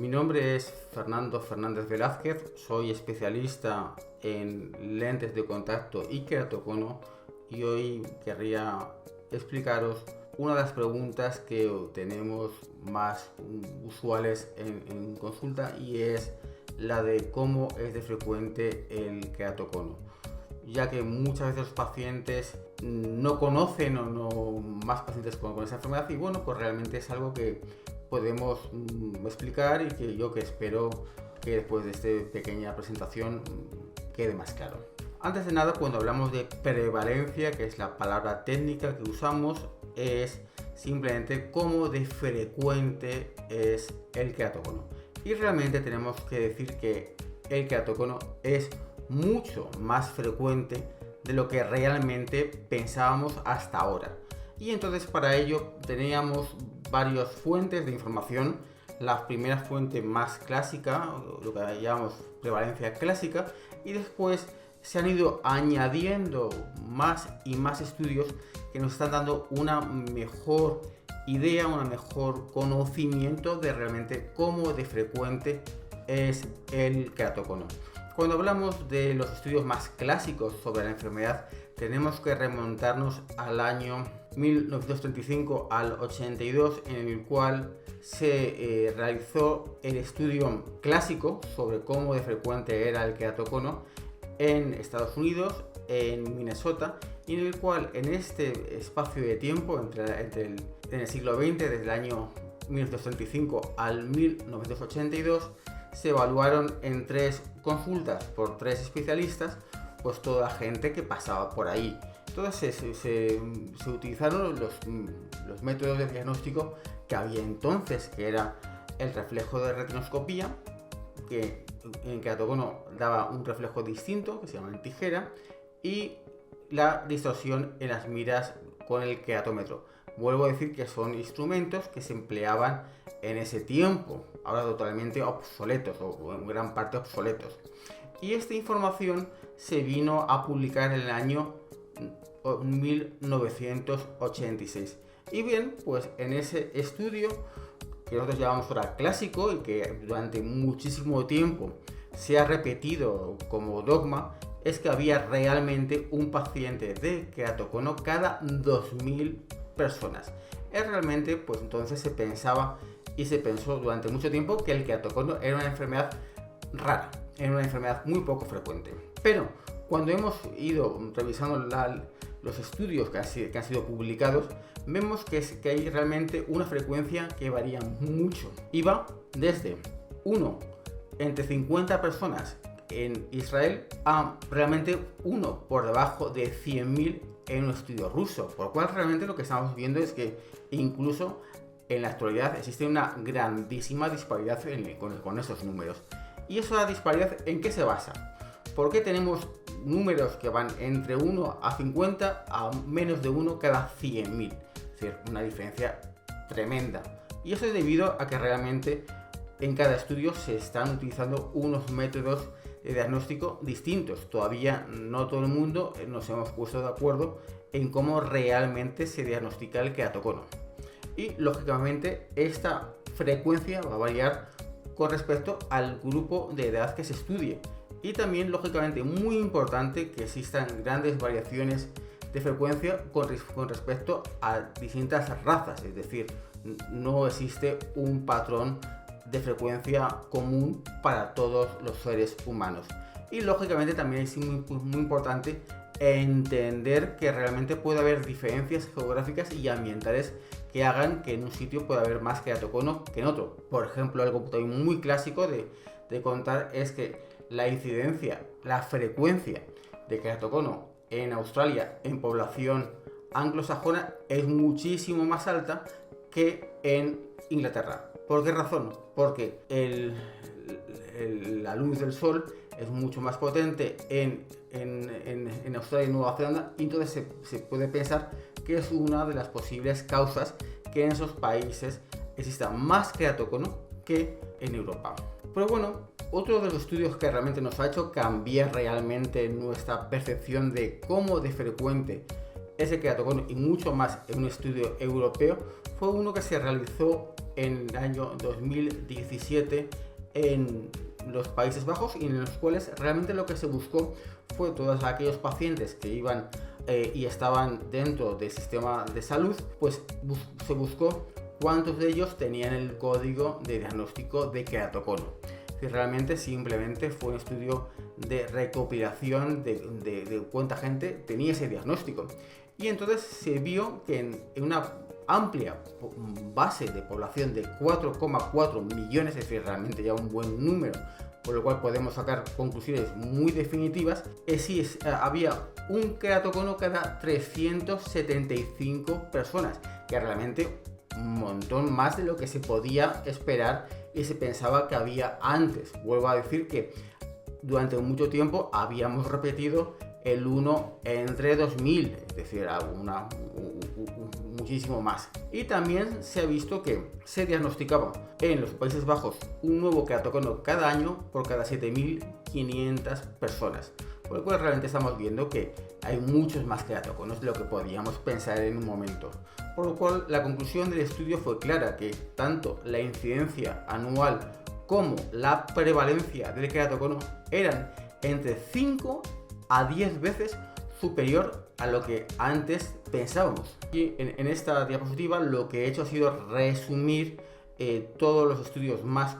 Mi nombre es Fernando Fernández Velázquez, soy especialista en lentes de contacto y queratocono y hoy querría explicaros una de las preguntas que tenemos más usuales en consulta y es la de cómo es de frecuente el queratocono, ya que muchas veces los pacientes no conocen o no más pacientes con esa enfermedad y bueno, pues realmente es algo que podemos explicar y que yo que espero que después de esta pequeña presentación quede más claro. Antes de nada, cuando hablamos de prevalencia, que es la palabra técnica que usamos, es simplemente cómo de frecuente es el queratocono. Y realmente tenemos que decir que el queratocono es mucho más frecuente de lo que realmente pensábamos hasta ahora. Y entonces para ello teníamos varias fuentes de información. La primera fuente más clásica, lo que llamamos prevalencia clásica, y después se han ido añadiendo más y más estudios que nos están dando una mejor idea, un mejor conocimiento de realmente cómo de frecuente es el queratocono. Cuando hablamos de los estudios más clásicos sobre la enfermedad, tenemos que remontarnos al año 1935 al 82, en el cual se realizó el estudio clásico sobre cómo de frecuente era el queratocono en Estados Unidos, en Minnesota, y en el cual en este espacio de tiempo en el siglo XX, desde el año 1935 al 1982, se evaluaron en 3 consultas por 3 especialistas, pues toda la gente que pasaba por ahí. Entonces se utilizaron los métodos de diagnóstico que había entonces, que era el reflejo de retinoscopía, que en queratocono daba un reflejo distinto, que se llama tijera, y la distorsión en las miras con el queratómetro. Vuelvo a decir que son instrumentos que se empleaban en ese tiempo, ahora totalmente obsoletos o en gran parte obsoletos. Y esta información se vino a publicar en el año 1986. Y bien, pues en ese estudio que nosotros llamamos ahora clásico y que durante muchísimo tiempo se ha repetido como dogma, es que había realmente un paciente de queratocono cada 2000 personas. Es realmente, pues entonces se pensaba y se pensó durante mucho tiempo que el queratocono era una enfermedad rara, era una enfermedad muy poco frecuente. Pero cuando hemos ido revisando los estudios que han sido publicados, vemos que hay realmente una frecuencia que varía mucho. Y va desde 1 entre 50 personas en Israel a realmente 1 por debajo de 100.000 en un estudio ruso, por lo cual realmente lo que estamos viendo es que incluso en la actualidad existe una grandísima disparidad con esos números. ¿Y esa disparidad en qué se basa? ¿Por qué tenemos números que van entre 1 a 50 a menos de 1 cada 100.000? Es decir, una diferencia tremenda. Y eso es debido a que realmente en cada estudio se están utilizando unos métodos de diagnóstico distintos. Todavía no todo el mundo nos hemos puesto de acuerdo en cómo realmente se diagnostica el queratocono. Y lógicamente esta frecuencia va a variar con respecto al grupo de edad que se estudie. Y también lógicamente muy importante que existan grandes variaciones de frecuencia con respecto a distintas razas, es decir, no existe un patrón de frecuencia común para todos los seres humanos. Y lógicamente también es muy importante entender que realmente puede haber diferencias geográficas y ambientales que hagan que en un sitio pueda haber más queratocono que en otro. Por ejemplo, algo también muy clásico de contar es que la incidencia, la frecuencia de queratocono en Australia en población anglosajona es muchísimo más alta que en Inglaterra. ¿Por qué razón? Porque la luz del sol es mucho más potente en Australia y Nueva Zelanda, y entonces se puede pensar que es una de las posibles causas que en esos países exista más queratocono que en Europa. Pero bueno, otro de los estudios que realmente nos ha hecho cambiar realmente nuestra percepción de cómo de frecuente es el queratocono y mucho más en un estudio europeo fue uno que se realizó en el año 2017 en los Países Bajos, y en los cuales realmente lo que se buscó fue todos aquellos pacientes que iban y estaban dentro del sistema de salud, pues se buscó cuántos de ellos tenían el código de diagnóstico de queratocono. Y realmente simplemente fue un estudio de recopilación de cuánta gente tenía ese diagnóstico. Y entonces se vio que en una amplia base de población de 4,4 millones, es decir, realmente ya un buen número, por lo cual podemos sacar conclusiones muy definitivas, había un queratocono cada 375 personas, que realmente un montón más de lo que se podía esperar y se pensaba que había antes. Vuelvo a decir que durante mucho tiempo habíamos repetido el 1 entre 2000, es decir, muchísimo más. Y también se ha visto que se diagnosticaba en los Países Bajos un nuevo queratocono cada año por cada 7.500 personas. Por lo cual realmente estamos viendo que hay muchos más queratoconos de lo que podíamos pensar en un momento. Por lo cual la conclusión del estudio fue clara, que tanto la incidencia anual como la prevalencia del queratocono eran entre 5 a 10 veces superior a lo que antes pensábamos. Y en esta diapositiva lo que he hecho ha sido resumir todos los estudios más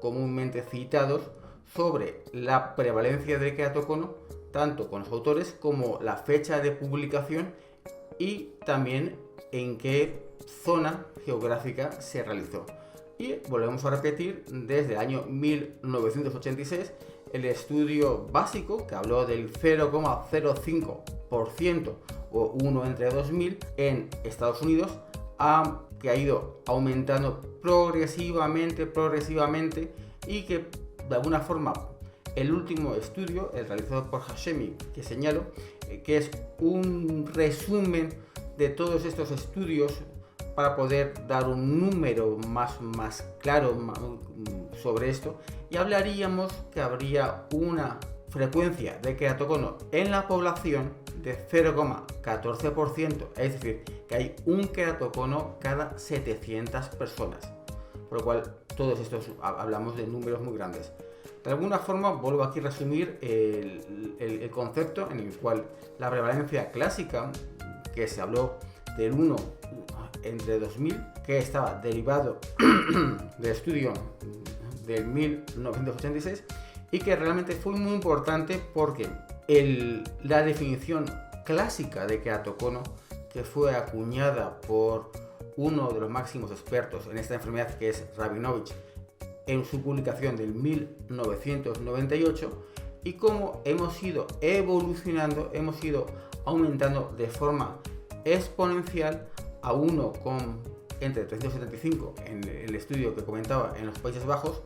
comúnmente citados sobre la prevalencia del queratocono, tanto con los autores como la fecha de publicación y también en qué zona geográfica se realizó. Y volvemos a repetir, desde el año 1986, el estudio básico que habló del 0,05% o 1 entre 2000 en Estados Unidos, que ha ido aumentando progresivamente y que de alguna forma el último estudio, el realizado por Hashemi, que señalo, que es un resumen de todos estos estudios para poder dar un número más claro sobre esto, y hablaríamos que habría una frecuencia de queratocono en la población de 0,14%, es decir, que hay un queratocono cada 700 personas, por lo cual todos estos hablamos de números muy grandes. De alguna forma vuelvo aquí a resumir el concepto en el cual la prevalencia clásica, que se habló del 1 entre 2000, que estaba derivado del estudio del 1986, y que realmente fue muy importante porque la definición clásica de queratocono, que fue acuñada por uno de los máximos expertos en esta enfermedad, que es Rabinovich, en su publicación del 1998, y cómo hemos ido evolucionando, hemos ido aumentando de forma exponencial a 1 entre 375 en el estudio que comentaba en los Países Bajos,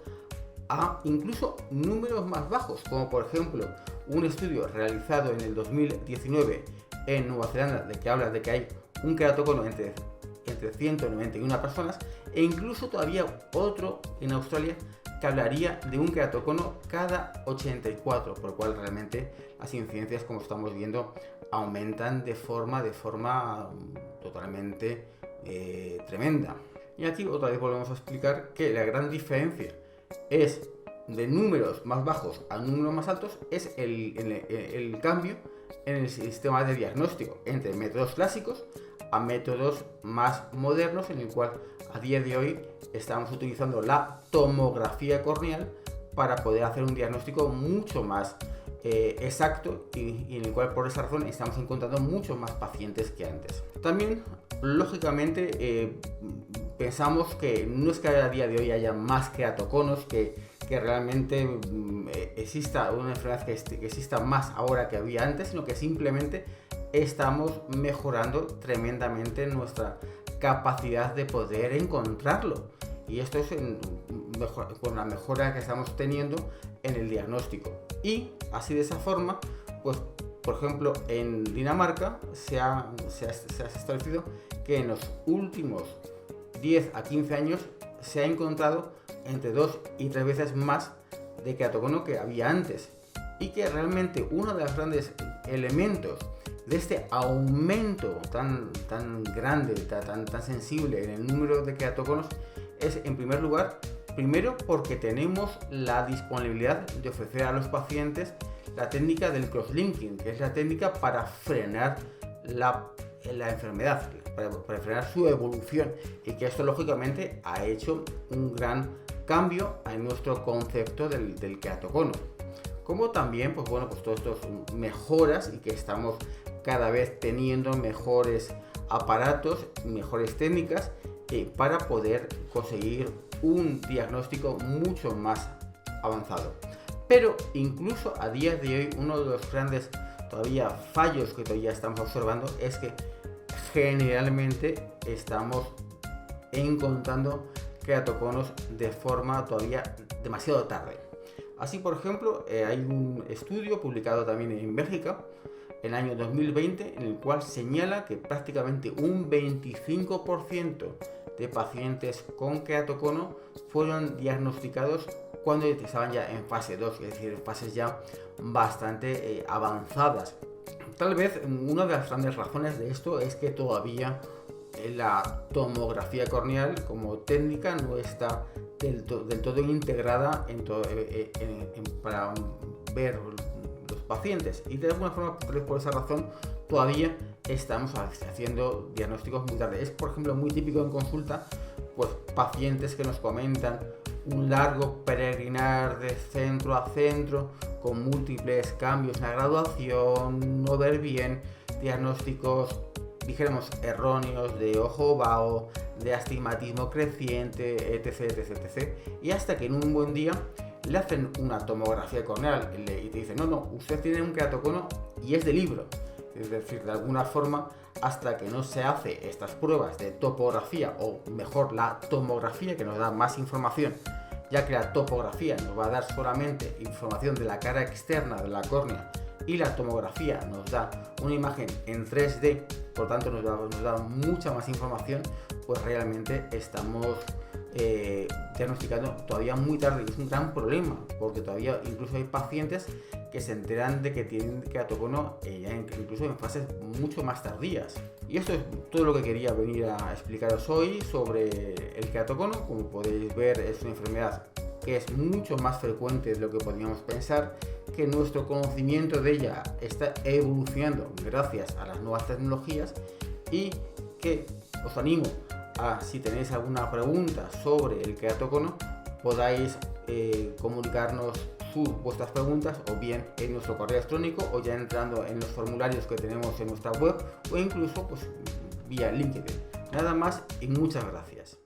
a incluso números más bajos, como por ejemplo un estudio realizado en el 2019 en Nueva Zelanda, de que habla de que hay un queratocono entre 191 personas, e incluso todavía otro en Australia que hablaría de un queratocono cada 84, por lo cual realmente las incidencias, como estamos viendo, aumentan de forma totalmente tremenda. Y aquí otra vez volvemos a explicar que la gran diferencia es de números más bajos a números más altos, es el cambio en el sistema de diagnóstico entre métodos clásicos a métodos más modernos, en el cual a día de hoy estamos utilizando la tomografía corneal para poder hacer un diagnóstico mucho más exacto, y en el cual por esa razón estamos encontrando muchos más pacientes que antes. También, lógicamente, pensamos que no es que a día de hoy haya más queratoconos, que realmente exista una enfermedad que exista más ahora que había antes, sino que simplemente estamos mejorando tremendamente nuestra capacidad de poder encontrarlo, y esto es con la mejora que estamos teniendo en el diagnóstico. Y así, de esa forma, pues por ejemplo en Dinamarca se ha establecido que en los últimos 10 a 15 años se ha encontrado entre 2 y 3 veces más de queratocono que había antes, y que realmente uno de los grandes elementos de este aumento tan grande, tan sensible en el número de queratoconos, es, en primer lugar, primero porque tenemos la disponibilidad de ofrecer a los pacientes la técnica del crosslinking, que es la técnica para frenar la enfermedad, para frenar su evolución, y que esto lógicamente ha hecho un gran cambio en nuestro concepto del queratocono. Como también, pues todas estas mejoras, y que estamos cada vez teniendo mejores aparatos, mejores técnicas para poder conseguir un diagnóstico mucho más avanzado. Pero incluso a día de hoy, uno de los grandes todavía fallos que todavía estamos observando es que generalmente estamos encontrando queratoconos de forma todavía demasiado tarde. Así, por ejemplo, hay un estudio publicado también en Bélgica en el año 2020 en el cual señala que prácticamente un 25% de pacientes con queratocono fueron diagnosticados cuando estaban ya en fase 2, es decir, en fases ya bastante avanzadas. Tal vez una de las grandes razones de esto es que todavía la tomografía corneal como técnica no está del todo integrada para ver los pacientes, y de alguna forma por esa razón todavía estamos haciendo diagnósticos muy tarde. Es, por ejemplo, muy típico en consulta, pues pacientes que nos comentan un largo peregrinar de centro a centro con múltiples cambios en la graduación, no ver bien, diagnósticos dijéramos erróneos de ojo vago, de astigmatismo creciente, etc. Y hasta que en un buen día le hacen una tomografía corneal y te dicen, no, usted tiene un queratocono y es de libro. Es decir, de alguna forma, hasta que no se hace estas pruebas de topografía, o mejor la tomografía, que nos da más información, ya que la topografía nos va a dar solamente información de la cara externa de la córnea y la tomografía nos da una imagen en 3D, por tanto nos da mucha más información, pues realmente estamos diagnosticando todavía muy tarde, y es un gran problema porque todavía incluso hay pacientes que se enteran de que tienen queratocono incluso en fases mucho más tardías. Y esto es todo lo que quería venir a explicaros hoy sobre el queratocono. Como podéis ver, es una enfermedad que es mucho más frecuente de lo que podríamos pensar, que nuestro conocimiento de ella está evolucionando gracias a las nuevas tecnologías, y que os animo a, si tenéis alguna pregunta sobre el queratocono, podáis comunicarnos vuestras preguntas, o bien en nuestro correo electrónico, o ya entrando en los formularios que tenemos en nuestra web, o incluso pues vía LinkedIn. Nada más y muchas gracias.